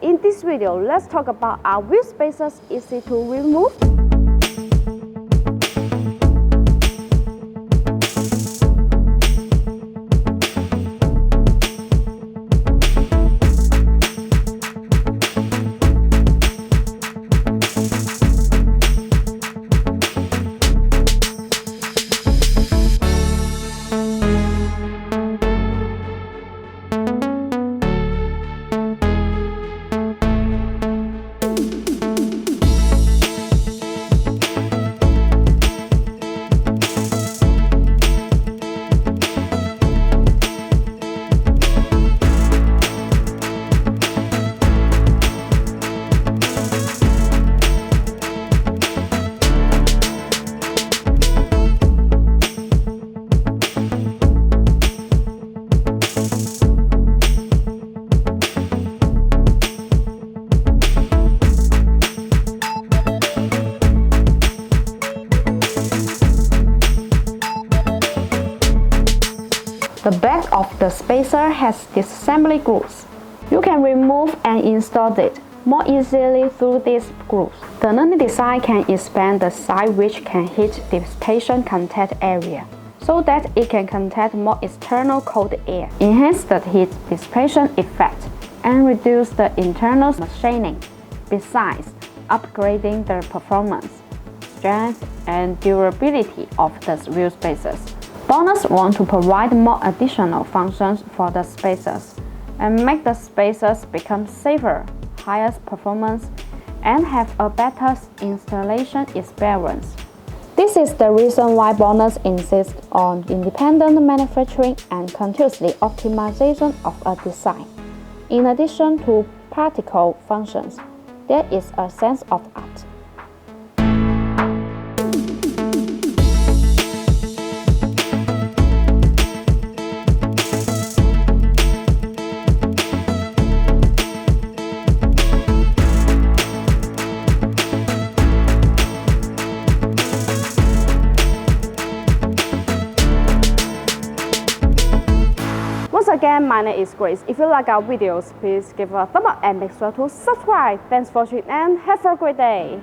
In this video, let's talk about are wheel spacers easy to remove? The back of the spacer has disassembly grooves. You can remove and install it more easily through these grooves. The new design can expand the side which can heat dissipation contact area, so that it can contact more external cold air, enhance the heat dissipation effect, and reduce the internal machining, besides upgrading the performance, strength, and durability of the wheel spacers. BONOSS want to provide more additional functions for the spacers and make the spacers become safer, higher performance, and have a better installation experience. This is the reason why BONOSS insists on independent manufacturing and continuously optimization of a design. In addition to practical functions, there is a sense of art. Once again, my name is Grace. If you like our videos, please give a thumbs up and make sure to subscribe. Thanks for watching and have a great day.